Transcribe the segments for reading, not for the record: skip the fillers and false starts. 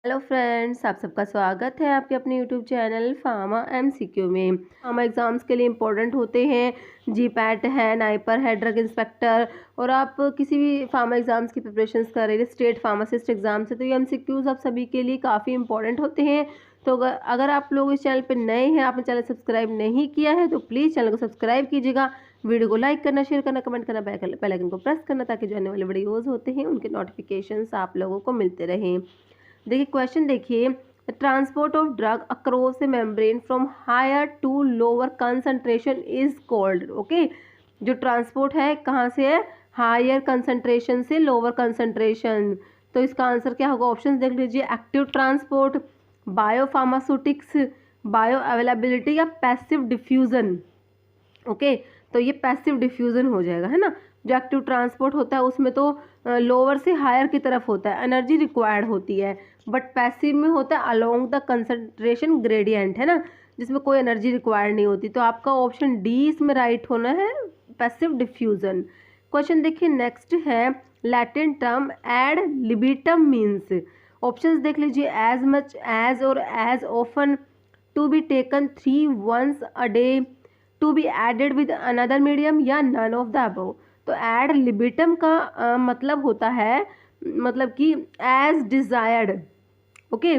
Hello friends, आप सबका स्वागत है आपके अपने यूट्यूब चैनल फार्मा एमसीक्यू में। फार्मा एग्ज़ाम्स के लिए इम्पोर्टेंट होते हैं जीपैट है, नाइपर है, ड्रग इंस्पेक्टर। और आप किसी भी फार्मा एग्ज़ाम्स की प्रिपरेशंस कर रहे हैं, स्टेट फार्मासिस्ट एग्ज़ाम से, तो ये एमसीक्यूज़ आप सभी के लिए काफ़ी इंपॉर्टेंट होते हैं। तो अगर आप लोग इस चैनल पर नए हैं, आपने चैनल सब्सक्राइब नहीं किया है, तो प्लीज़ चैनल को सब्सक्राइब कीजिएगा। वीडियो को लाइक करना, शेयर करना, कमेंट करना, बेल आइकन को प्रेस करना, ताकि जो आने वाले वीडियोज़ होते हैं उनके नोटिफिकेशंस आप लोगों को मिलते रहें। देखिए क्वेश्चन, देखिए transport of drug across a membrane from higher to lower concentration is called. Okay, जो ट्रांसपोर्ट है कहाँ से है, हायर कंसंट्रेशन से लोअर कंसंट्रेशन। तो इसका आंसर क्या होगा, ऑप्शन देख लीजिए। Active transport, biopharmaceutics, bioavailability या पैसिव डिफ्यूजन। ओके, तो ये पैसिव डिफ्यूजन हो जाएगा, है ना। जो एक्टिव ट्रांसपोर्ट होता है उसमें तो लोअर से हायर की तरफ होता है, एनर्जी रिक्वायर्ड होती है। बट पैसिव में होता है अलोंग द कंसंट्रेशन ग्रेडियंट, है ना, जिसमें कोई एनर्जी रिक्वायर्ड नहीं होती। तो आपका ऑप्शन डी इसमें राइट होना है, पैसिव डिफ्यूजन। क्वेश्चन देखिए नेक्स्ट है, Latin term ad libitum means. Options देख लीजिए, एज मच, एज और as often, to be taken 3 once a day, to be added with another medium, या नन ऑफ द अबव। तो ad libitum का मतलब होता है, मतलब कि एज डिजायर्ड। ओके,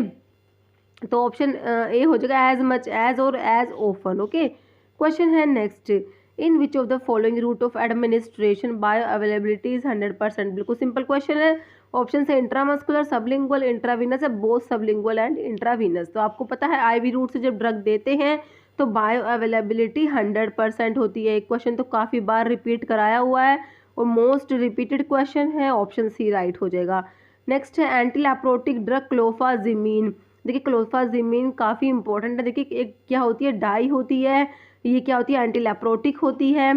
तो ऑप्शन ए हो जाएगा, एज मच, एज और एज ओफन। ओके, क्वेश्चन है next, in which of the following route of administration bioavailability is 100%। बिल्कुल सिंपल क्वेश्चन है। ऑप्शन है इंट्रामस्कुलर, सबलिंगुअल, इंट्रावीनस, है बोथ सबलिंगुअल एंड इंट्रावीनस। तो आपको पता है आईवी रूट से जब ड्रग देते हैं तो बायो अवेलेबिलिटी 100% होती है। एक क्वेश्चन तो काफ़ी बार रिपीट कराया हुआ है और मोस्ट रिपीटेड क्वेश्चन है, ऑप्शन सी राइट हो जाएगा। नेक्स्ट है एंटीलेप्रोटिक ड्रग क्लोफाजिमीन। देखिए क्लोफाजिमीन काफ़ी इंपॉर्टेंट है। देखिए एक क्या होती है, डाई होती है, ये क्या होती है, एंटीलेप्रोटिक होती है,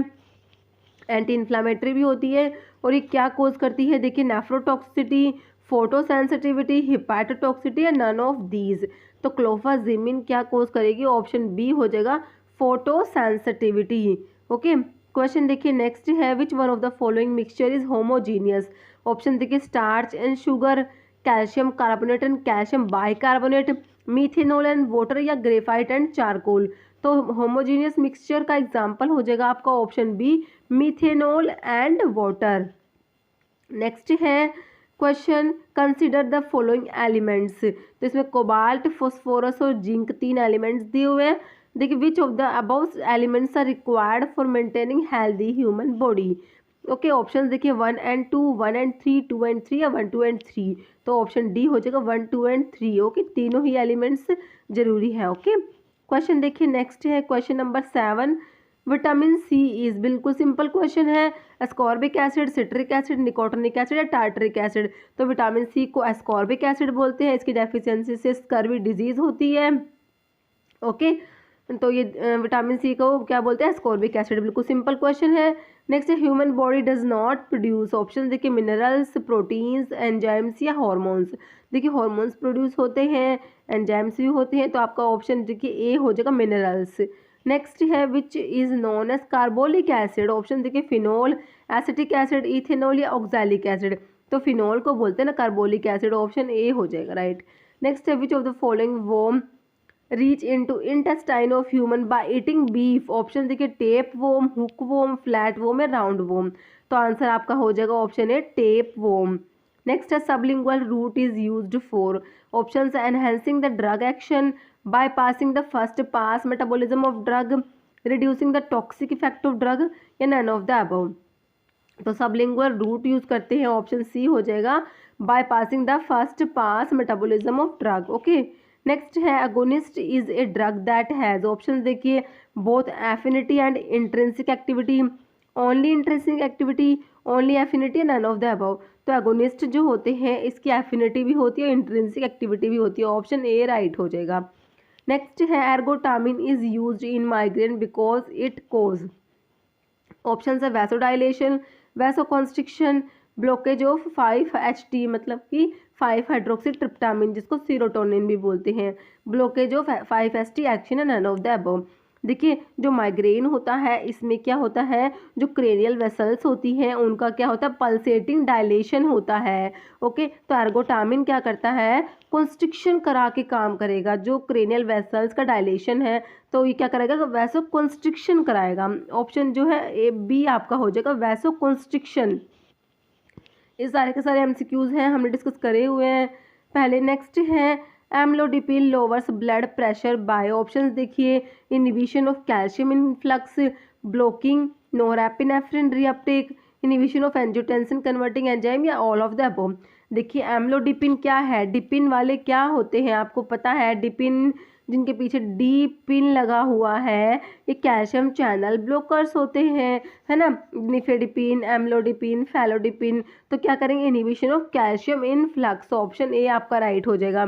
एंटी इन्फ्लामेटरी भी होती है। और ये क्या कोज करती है, देखिए नेफ्रोटॉक्सिटी, फोटोसेंसिटिविटी, हिपैटोटॉक्सिटी, या नन ऑफ दीज। तो क्लोफाजिमिन क्या कोज करेगी, ऑप्शन बी हो जाएगा, फोटोसेंसिटिविटी। ओके, क्वेश्चन देखिए नेक्स्ट है, which one of the following mixture is homogeneous. Option देखिए, starch and sugar, calcium carbonate and calcium bicarbonate, methanol and water, या ग्रेफाइट एंड चारकोल। तो होमोजीनियस मिक्सचर का example हो जाएगा आपका option B, methanol and water. Next है question, consider the following elements. तो इसमें कोबाल्ट, फॉस्फोरस और जिंक तीन एलिमेंट्स दिए हुए हैं। देखिए which of the above elements are required for maintaining healthy human body. Okay, option देखिए 1 and 2, 1 and 3, 2 and 3, या 1, 2 and 3। तो ऑप्शन डी हो जाएगा 1, 2 and 3। ओके, तीनों ही एलिमेंट्स जरूरी है। ओके, क्वेश्चन देखिए नेक्स्ट है, question number 7, vitamin C is. बिल्कुल सिंपल क्वेश्चन है, ascorbic acid, citric acid, nicotinic acid, या टार्टरिक एसिड। तो विटामिन सी को एस्कॉर्बिक एसिड बोलते हैं, इसकी डेफिशिएंसी से स्कर्वी डिजीज होती है। ओके, तो ये विटामिन सी को क्या बोलते हैं, एस्कॉर्बिक एसिड। बिल्कुल सिंपल क्वेश्चन है। नेक्स्ट है, human body does not produce. Option देखिए, मिनरल्स, प्रोटीन्स, एंजाइम्स, या हॉर्मोन्स। देखिए हॉर्मोन्स प्रोड्यूस होते हैं, एंजाइम्स भी होते हैं। तो आपका ऑप्शन देखिए ए हो जाएगा, मिनरल्स। नेक्स्ट है, which is known as carbolic acid. Option देखिए, फिनोल, एसिटिक एसिड, इथेनॉल, या ऑक्सैलिक एसिड। तो फिनोल को बोलते हैं ना कार्बोलिक एसिड, ऑप्शन ए हो जाएगा राइट। नेक्स्ट है, which of the following worm reach into intestine of human by eating beef. Option देखिए, tape worm, hook worm, flat worm, या राउंड वोम। तो आंसर आपका हो जाएगा option A, tape worm. Next है, sublingual route is used for. Option enhancing the drug action, bypassing the first pass metabolism of drug, reducing the toxic effect of drug, या none of the above। तो sublingual route use करते हैं, option C हो जाएगा, bypassing the first pass metabolism of drug। Okay, next है, agonist is a drug that has. Option देखिए, both affinity and intrinsic activity, only intrinsic activity, only affinity, none of the above. तो agonist जो होते हैं इसकी affinity भी होती है, इंट्रिंसिक एक्टिविटी भी होती है, ऑप्शन ए राइट हो जाएगा। नेक्स्ट है, ergotamine is used in migraine because it cause. Option है, vasodilation, vasoconstriction, blockage of 5-HT, मतलब कि 5-हाइड्रोक्सी ट्रिप्टामिन, जिसको सीरोटोनिन भी बोलते हैं, blockage of 5-HT action, none of the above. देखिए जो माइग्रेन होता है इसमें क्या होता है, जो क्रेनियल वेसल्स होती हैं उनका क्या होता है, पल्सेटिंग डायलेशन होता है। ओके, तो एर्गोटामिन क्या करता है, कंस्ट्रिक्शन करा के काम करेगा। जो क्रेनियल वेसल्स का डायलेशन है तो ये क्या करेगा, वैसो कंस्ट्रिक्शन कराएगा। ऑप्शन जो है ए बी आपका हो जाएगा, वैसो कंस्ट्रिक्शन। ये सारे के सारे एमसीक्यूज हैं, हमने डिस्कस करे हुए हैं पहले। नेक्स्ट है amlodipine lowers blood pressure by, options देखिए, inhibition of calcium influx, blocking norepinephrine reuptake, inhibition of angiotensin converting enzyme, या ऑल ऑफ द अबव। देखिए एम्लोडिपिन क्या है, डिपिन वाले क्या होते हैं आपको पता है, डिपिन जिनके पीछे डी पिन लगा हुआ है ये कैल्शियम चैनल ब्लॉकर्स होते हैं, है ना। निफेडिपिन, एम्लोडिपिन, फैलोडिपिन, तो क्या करेंगे, inhibition of calcium influx. Option A आपका राइट हो जाएगा।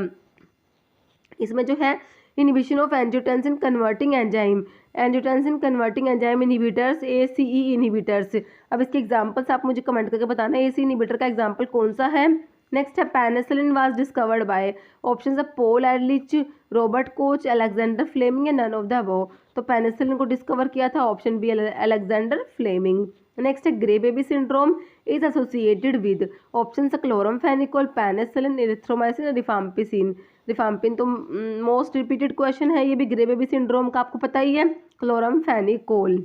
इसमें जो है inhibition of angiotensin converting enzyme, angiotensin converting enzyme inhibitors, ACE inhibitors. अब इसके एग्जांपल्स आप मुझे कमेंट करके बताना ACE इनहिबिटर का एग्जांपल कौन सा है। नेक्स्ट है penicillin was discovered by, option है Paul Ehrlich, Robert Koch, Alexander Fleming, या नन ऑफ द अबव। तो पेनिसिलिन को डिस्कवर किया था option B Alexander Fleming. Next है grey baby syndrome is associated with, option है chloramphenicol, penicillin, erythromycin, rifampicin. Rifampin तो most repeated question है, ये भी ग्रे बेबी सिंड्रोम का आपको पता ही है, क्लोरमफेनिकोल।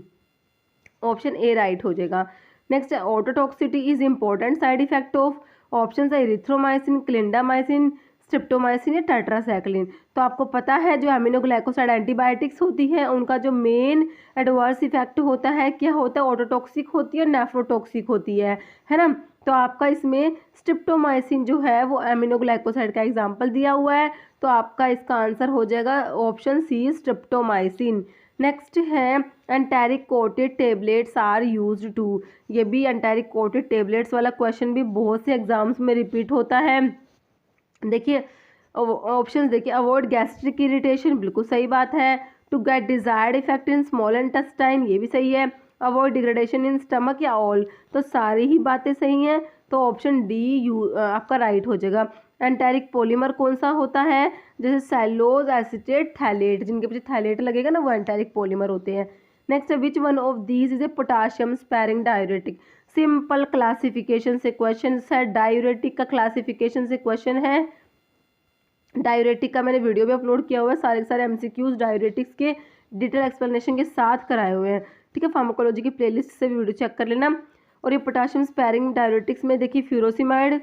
ऑप्शन ए राइट हो जाएगा। नेक्स्ट है ototoxicity is important side effect of, option है इरिथ्रोमाइसिन, क्लिंडामाइसिन, स्ट्रिप्टोमाइसिन, या टेट्रासाइक्लिन। तो आपको पता है जो एमिनोग्लाइकोसाइड एंटीबायोटिक्स होती है उनका जो मेन एडवर्स इफेक्ट होता है क्या होता है, ऑटोटॉक्सिक होती है, नेफ्रोटॉक्सिक होती है ना। तो आपका इसमें स्ट्रिप्टोमाइसिन जो है वो एमिनोग्लाइकोसाइड का एग्जाम्पल दिया हुआ है, तो आपका इसका आंसर हो जाएगा ऑप्शन सी स्ट्रिप्टोमाइसिन। नेक्स्ट है enteric coated tablets are used to, ये भी एंटेरिक कोटेड टेबलेट्स वाला क्वेश्चन भी बहुत से एग्जाम्स में रिपीट होता है। देखिए ऑप्शंस देखिए, अवॉइड गैस्ट्रिक इरिटेशन, बिल्कुल सही बात है। To get desired effect in small intestine, ये भी सही है। अवॉइड डिग्रेडेशन इन स्टमक, या ऑल, तो सारी ही बातें सही हैं, तो ऑप्शन डी आपका राइट हो जाएगा। एंटेरिक पॉलीमर कौन सा होता है, जैसे सेलोज, एसीटेट, थैलेट, जिनके पीछे थैलेट लगेगा ना वो एंटेरिक पॉलीमर होते हैं। नेक्स्ट है which one of these is a potassium sparing diuretic, simple classification से क्वेश्चन है, डायूरेटिक का क्लासिफिकेशन से क्वेश्चन है। डायूरेटिक का मैंने वीडियो भी अपलोड किया हुआ है, सारे सारे एमसीक्यूज डायूरेटिक्स के डिटेल एक्सप्लेनेशन के साथ कराए हुए हैं, ठीक है। फार्माकोलॉजी की प्लेलिस्ट से भी वीडियो चेक कर लेना। और ये पोटाशियम स्पैरिंग डायूरेटिक्स में देखिए फ्यूरोसिमाइड,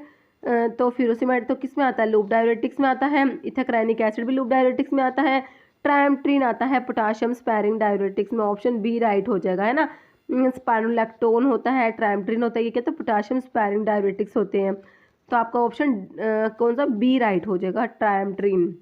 तो फ्यूरोसिमाइड तो किस में आता है, लूप डायूरेटिक्स में आता है। इथेक्राइनिक एसिड भी लूप डायूरेटिक्स में आता है। ट्राइमेट्रिन आता है पोटाशियम स्पैरिंग डायूरेटिक्स में, ऑप्शन बी राइट हो जाएगा, है ना। स्पाइरोलैक्टोन होता है, ट्राइमेट्रिन होता है, ये क्या तो पोटाशियम स्पैरिंग डायूरेटिक्स होते हैं, तो आपका ऑप्शन कौन सा बी राइट हो जाएगा, ट्राइमेट्रिन।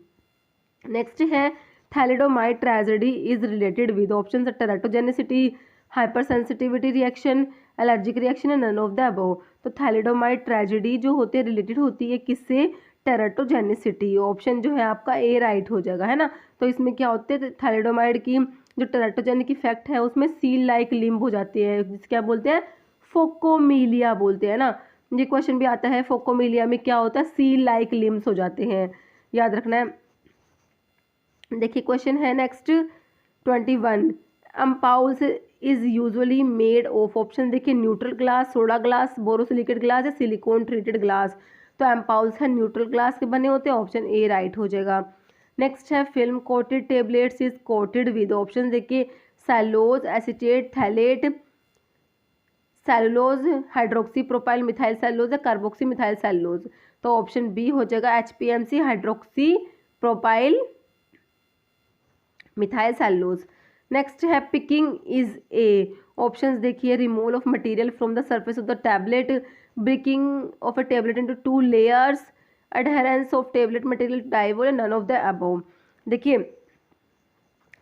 नेक्स्ट है thalidomide tragedy is related with, option है teratogenicity, hyper sensitivity reaction, allergic reaction, none of the above. तो थैलिडोमाइड ट्रेजेडी जो होती है रिलेटेड होती है किससे, टेराटोजेनिसिटी। ऑप्शन जो है आपका ए राइट हो जाएगा, है ना। तो इसमें क्या होते हैं, थैलिडोमाइड की जो टेराटोजेनिक इफेक्ट है उसमें सील लाइक लिम्ब हो जाती है, जिसे क्या बोलते हैं, फोकोमीलिया बोलते हैं ना। ये क्वेश्चन भी आता है, फोकोमीलिया में क्या होता है, सील लाइक लिम्स हो जाते हैं, याद रखना है। देखिए क्वेश्चन है next 21, ampoules is usually made of, option देखिए neutral glass, soda glass, borosilicate glass, या सिलिकॉन ट्रीटेड ग्लास। तो एम्पाउल्स है न्यूट्रल ग्लास के बने होते हैं, ऑप्शन ए राइट हो जाएगा। नेक्स्ट है film coated tablets is coated with, option देखिए cellulose, acetate, phthalate, cellulose, hydroxy propyl methyl cellulose, या कार्बोक्सी मिथाइल सेलुलोज। तो ऑप्शन बी हो जाएगा HPMC, hydroxy propyl methyl cellulose. Next है पिकिंग इज ए, ऑप्शंस देखिए removal of material from the surface of the tablet, breaking of a tablet into 2 layers, adherence of tablet material die wall, या none of the above. देखिए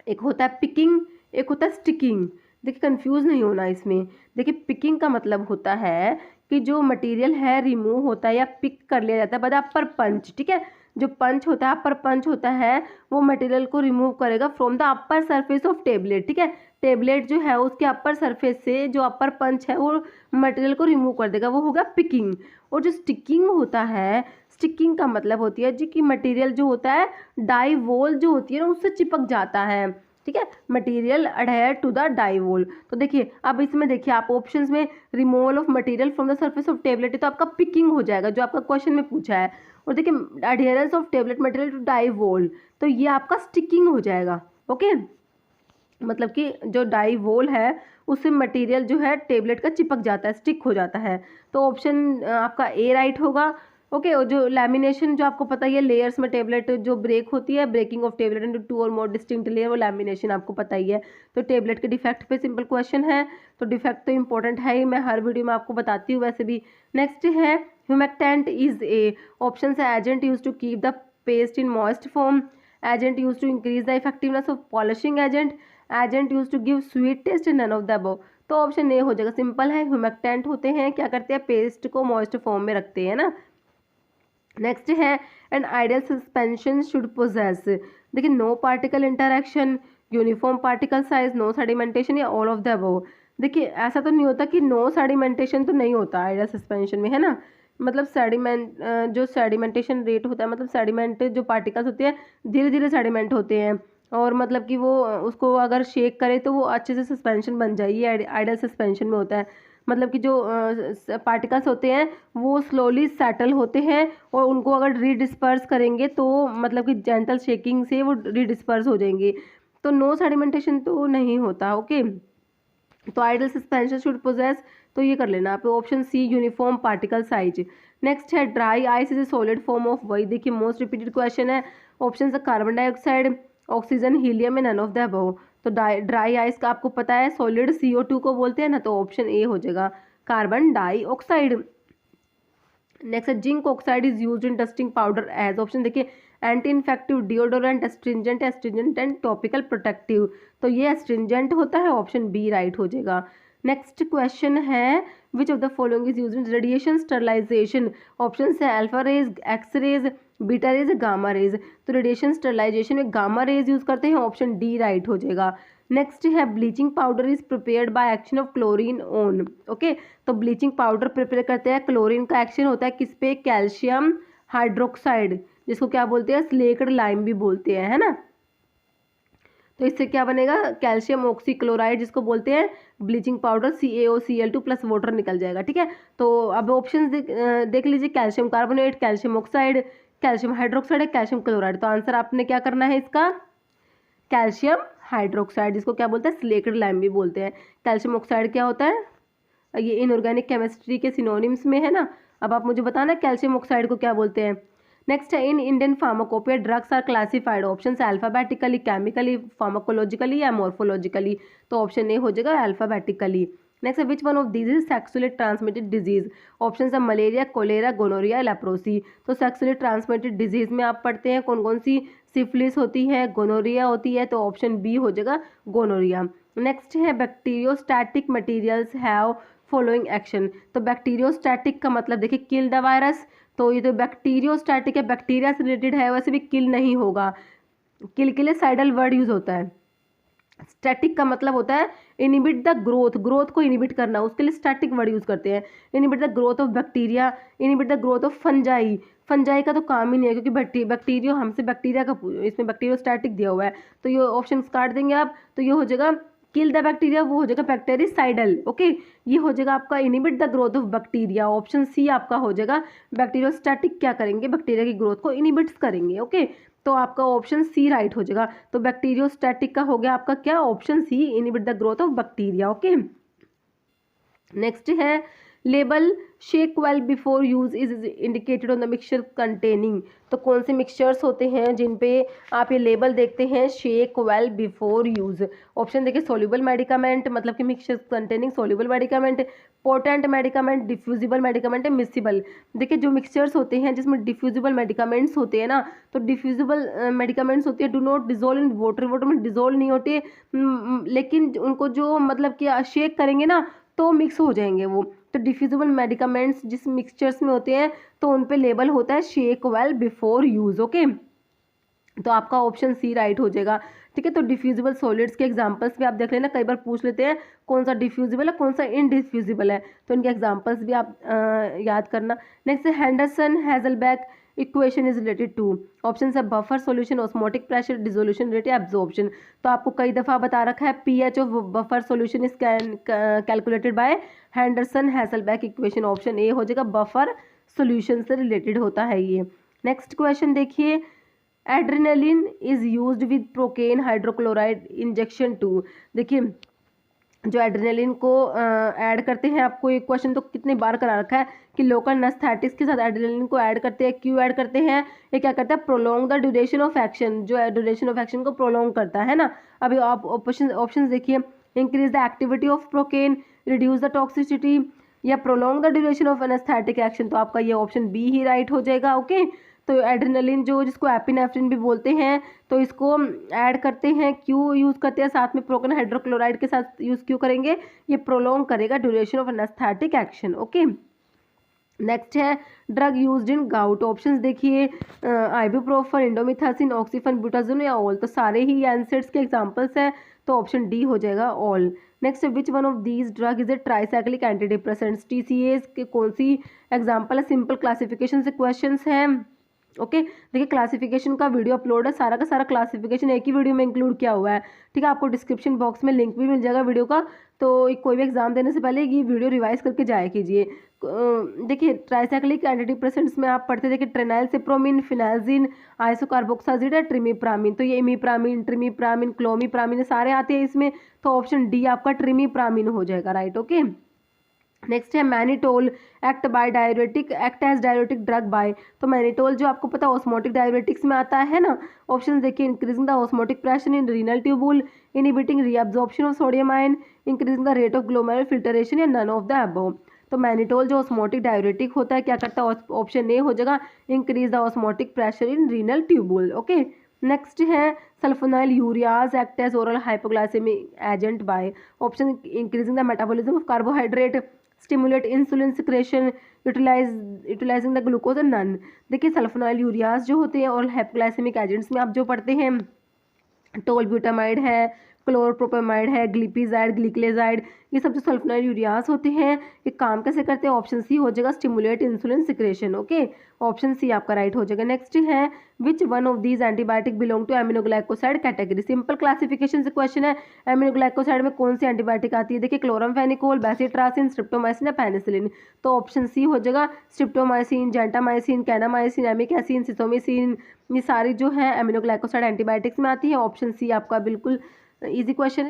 एक होता है picking, एक होता है स्टिकिंग। देखिए कंफ्यूज नहीं होना इसमें। देखिए पिकिंग का मतलब होता है कि जो मटेरियल है रिमूव होता है या पिक कर लिया जाता है बाय द अपर पंच, ठीक है। जो पंच होता है, अपर पंच होता है, वो मटेरियल को रिमूव करेगा from the upper surface of tablet, ठीक है। टेबलेट जो है उसके अपर सरफेस से जो अपर पंच है वो मटेरियल को रिमूव कर देगा, वो होगा पिकिंग। और जो स्टिकिंग होता है, स्टिकिंग का मतलब होती है जी कि मटेरियल जो होता है डाई वॉल जो होती है ना उससे चिपक जाता है, ठीक है, material adhere to the die wall. तो देखिए अब इसमें देखिए आप ऑप्शंस में removal of material from the surface of tablet है, तो आपका पिकिंग हो जाएगा जो आपका क्वेश्चन में पूछा है। और देखिए adherence of tablet material to die wall, तो ये आपका स्टिकिंग हो जाएगा। ओके, मतलब कि जो डाई वॉल है उससे मटेरियल जो है टेबलेट का चिपक जाता है, स्टिक हो जाता है। तो ऑप्शन आपका ए राइट होगा। ओके, और जो लैमिनेशन जो आपको पता ही है, लेयर्स में टेबलेट जो ब्रेक होती है, ब्रेकिंग ऑफ टेबलेट इनटू 2 और मोर डिस्टिंक्ट लेयर, वो लैमिनेशन आपको पता ही है। तो टेबलेट के डिफेक्ट पे सिंपल क्वेश्चन है, तो डिफेक्ट तो इंपॉर्टेंट है ही, मैं हर वीडियो में आपको बताती हूँ वैसे भी। नेक्स्ट है ह्यूमेक्टेंट इज ए, ऑप्शन है agent use to keep the paste in moist form, agent use to increase the effectiveness of polishing agent, agent use to give sweet taste, none of the above. तो option A हो जाएगा, simple है। Humectant होते हैं, क्या करते हैं, paste को मॉइस्ट फॉर्म में रखते हैं ना। नेक्स्ट है an ideal suspension should possess, देखिए no particle interaction, uniform particle size, no sedimentation या ऑल ऑफ द अबव। देखिए ऐसा तो नहीं होता कि नो सेडिमेंटेशन तो नहीं होता आइडियल सस्पेंशन में, है ना। मतलब जो सेडिमेंटेशन रेट होता है, मतलब सेडिमेंट जो पार्टिकल्स होते हैं धीरे धीरे सेडिमेंट होते हैं, और मतलब कि वो उसको अगर शेक करे तो वो अच्छे से सस्पेंशन बन जाए, ये आइडियल सस्पेंशन में होता है। मतलब कि जो पार्टिकल्स होते हैं वो स्लोली सेटल होते हैं, और उनको अगर रीडिस्पर्स करेंगे तो मतलब कि जेंटल शेकिंग से वो रीडिस्पर्स हो जाएंगे। तो नो सेडिमेंटेशन तो नहीं होता। ओके, तो आइडियल सस्पेंशन शुड पोजेस, तो ये कर लेना आप option C, uniform particle size. Next है dry ice is a solid form of, वही देखिए मोस्ट रिपीटेड क्वेश्चन है। ऑप्शन है carbon dioxide, oxygen, helium, none of the above. तो ड्राई आइस का आपको पता है सॉलिड CO2 को बोलते हैं ना, तो ऑप्शन ए हो जाएगा, कार्बन डाइऑक्साइड। नेक्स्ट है zinc oxide is used in dusting powder as, option देखिए anti infective, deodorant, astringent and topical protective. तो ये एस्ट्रिंजेंट होता है, ऑप्शन बी राइट हो जाएगा। नेक्स्ट क्वेश्चन है which of the following is used in radiation sterilization, option है alpha rays, X rays, beta rays, gamma rays. तो radiation sterilization में गामा रेज यूज करते हैं, ऑप्शन डी राइट हो जाएगा। नेक्स्ट है bleaching powder is prepared by action of chlorine on, okay. तो bleaching powder prepare करते हैं, क्लोरीन का एक्शन होता है किस पे, कैल्शियम हाइड्रोक्साइड, जिसको क्या बोलते हैं, स्लेक्ड लाइम भी बोलते हैं, है ना। तो इससे क्या बनेगा, कैल्शियम ऑक्सीक्लोराइड जिसको बोलते हैं, bleaching powder CaOCl2 plus water निकल जाएगा, ठीक है। तो अब ऑप्शन देख लीजिए, calcium carbonate, calcium oxide, calcium hydroxide है, कैल्शियम क्लोराइड। तो आंसर आपने क्या करना है इसका, कैल्शियम हाइड्रोक्साइड, जिसको क्या बोलते हैं, स्लेक्ड लाइम भी बोलते हैं। कैल्शियम ऑक्साइड क्या होता है, ये इनऑर्गेनिक केमिस्ट्री के सिनोनिम्स में है ना। अब आप मुझे बताना कैल्शियम ऑक्साइड को क्या बोलते हैं। नेक्स्ट है in Indian pharmacopoeia drugs are classified, option है अल्फाबेटिकली, केमिकली, फार्माकोलॉजिकली या मॉर्फोलॉजिकली। तो ऑप्शन ए हो जाएगा अल्फाबेटिकली। नेक्स्ट है which one of these is sexually transmitted disease, option है मलेरिया, कोलेरा, गोनोरिया, लेप्रोसी। तो सेक्सुअली ट्रांसमिटेड डिजीज में आप पढ़ते हैं कौन कौन सी, सिफिलिस होती है, गोनोरिया होती है, तो ऑप्शन बी हो जाएगा गोनोरिया। नेक्स्ट है bacteriostatic materials have following action. तो बैक्टीरियोस्टैटिक का मतलब देखिए किल द वायरस, तो ये तो बैक्टीरियोस्टैटिक है, बैक्टीरिया से रिलेटेड है, वैसे भी किल नहीं होगा, किल के लिए साइडल वर्ड यूज होता है। स्टैटिक का मतलब होता है इनिबिट द ग्रोथ, ग्रोथ को इनिबिट करना, उसके लिए स्टैटिक वर्ड यूज करते हैं। Inhibit the growth of bacteria, inhibit the growth of fungi, fungi का तो काम ही नहीं है क्योंकि बैक्टीरिया हमसे बैक्टीरिया का इसमें बैक्टीरियोस्टैटिक दिया हुआ है, तो ये ऑप्शन काट देंगे आप, तो ये हो जाएगा किल द बैक्टीरिया, वो हो जाएगा बैक्टीरिसाइडल, ओके। ये हो जाएगा आपका inhibit the growth of bacteria, option C आपका हो जाएगा। बैक्टीरियोस्टैटिक क्या करेंगे, बैक्टीरिया की ग्रोथ को इनिबिट करेंगे, ओके। तो आपका ऑप्शन सी राइट हो जाएगा। तो बैक्टीरियोस्टैटिक का हो गया आपका क्या, option C, inhibit the growth of bacteria, okay. Next है label shake well before use is indicated on the mixture containing. तो कौन से मिक्सचर्स होते हैं जिन पे आप ये लेबल देखते हैं, shake well before use. Option देखिए सोल्यूबल मेडिकामेंट, मतलब कि mixture containing soluble medicament, potent medicament, diffusible medicament, miscible. देखिए जो मिक्सचर्स होते हैं जिसमें डिफ्यूजिबल मेडिकामेंट्स होते हैं ना, तो डिफ्यूजिबल मेडिकामेंट्स होते हैं do not dissolve in water, water में डिजोल्व नहीं होते, लेकिन उनको जो मतलब कि शेक करेंगे ना तो मिक्स हो जाएंगे वो। तो डिफ्यूजिबल मेडिकामेंट्स जिस मिक्सचर्स में होते हैं तो उन पे लेबल होता है shake well before use, okay. तो आपका ऑप्शन सी राइट हो जाएगा, ठीक है। तो डिफ्यूजिबल सॉलिड्स के एग्जांपल्स भी आप देख लेना, कई बार पूछ लेते हैं कौन सा डिफ्यूजिबल है कौन सा इनडिफ्यूजिबल है, तो इनके एग्जांपल्स भी आप याद करना। नेक्स्ट है Henderson Hasselbalch equation is related to? Option है buffer solution, osmotic pressure, dissolution rate या एब्जॉर्प्शन। तो आपको कई दफ़ा बता रखा है pH of buffer solution is calculated by Henderson Hasselbalch equation. Option A हो जाएगा, बफर सॉल्यूशन से रिलेटेड होता है ये। नेक्स्ट क्वेश्चन देखिए, adrenaline is used with procaine hydrochloride injection to. देखिए जो एड्रेनलिन को ऐड करते हैं, आपको एक क्वेश्चन तो कितने बार करा रखा है कि लोकल एनेस्थेटिक्स के साथ एड्रेनलिन को ऐड करते हैं। क्यों ऐड करते हैं? ये क्या करता है, prolong the duration of action, जो ड्यूरेशन ऑफ एक्शन को प्रोलॉन्ग करता है ना। अभी आप ऑप्शन देखिए, increase the activity of procaine, reduce the toxicity या prolong the duration of anaesthetic action. तो आपका ये ऑप्शन बी ही राइट हो जाएगा। ओके, तो एड्रेनलिन जो जिसको एपिनेफ्रिन भी बोलते हैं, तो इसको ऐड करते हैं, क्यों यूज़ करते हैं साथ में प्रोकेन हाइड्रोक्लोराइड के साथ यूज़ क्यों करेंगे? ये प्रोलॉन्ग करेगा duration of anaesthetic action. Okay, next है drug used in gout. Options देखिए, आइबुप्रोफेन, इंडोमिथासिन, ऑक्सीफेन, ब्यूटाजोन या ऑल। तो सारे ही एनसेड्स के एग्जांपल्स हैं, तो ऑप्शन डी हो जाएगा, all. Next, which one of these drug is a tricyclic anti depressants? TCS के कौन सी एग्जांपल है? सिंपल क्लासिफिकेशन से क्वेश्चंस हैं। ओके, देखिए क्लासिफिकेशन का वीडियो अपलोड है, सारा का सारा क्लासिफिकेशन एक ही वीडियो में इंक्लूड किया हुआ है। ठीक है, आपको डिस्क्रिप्शन बॉक्स में लिंक भी मिल जाएगा वीडियो का, तो कोई भी एग्जाम देने से पहले ये वीडियो रिवाइज करके जाया कीजिए। देखिए ट्राईसाइक्लिक एंटीडिप्रेसेंट्स में आप पढ़ते देखिए ट्रेनाइल सिप्रोमिन, फिनाइजिन, आइसोकार्बोक्साजिड या ट्रिमीप्रामिन। तो ये इमीप्रामिन, ट्रिमीप्रामिन, क्लोमीप्रामिन सारे आते हैं इसमें, तो ऑप्शन डी आपका ट्रिमीप्रामिन हो जाएगा, राइट। ओके, नेक्स्ट है mannitol, act by diuretic, act as diuretic drug by. तो मैनिटोल जो आपको पता है ऑस्मोटिक डायरेटिक्स में आता है ना। ऑप्शन देखिए, increasing the osmotic pressure in renal tubule, inhibiting reabsorption of sodium ion, increasing the rate of glomerular filtration या नन ऑफ द अबव। तो मैनिटोल जो ऑस्मोटिक डायरेटिक होता है क्या करता है? ऑप्शन ए हो जाएगा, increase the osmotic pressure in renal tubule. Okay, next है sulphonylureas, act as oral hypoglycaemic agent by. Option increasing the metabolism of carbohydrate, stimulate insulin secretion, utilizing the glucose, none. देखिए sulphonylureas जो होते हैं और hypoglycaemic agents में आप जो पढ़ते हैं, टोलब्यूटामाइड है, क्लोरप्रोपेमाइड है, ग्लिपिजाइड, ग्लिकलेजाइड, ये सब जो सल्फोनाइल यूरियाज होते हैं, ये काम कैसे करते हैं? ऑप्शन सी हो जाएगा, stimulate insulin secretion. Okay, option C आपका राइट हो जाएगा। नेक्स्ट है which one of these antibiotic belong to aminoglycoside category? Simple classification से क्वेश्चन है, एमिनोग्लाइकोसाइड में कौन सी एंटीबायोटिक आती है? देखिए क्लोरामफेनिकोल, बेसिट्रासिन, स्ट्रिप्टोमाइसिन या पेनिसिलिन। तो ऑप्शन सी हो जाएगा, streptomycin, gentamicin, kanamycin, amikacin, sisomicin, ये सारी जो है एमिनोग्लाइकोसाइड एंटीबायोटिक्स में आती है। ऑप्शन सी आपका बिल्कुल इजी क्वेश्चन।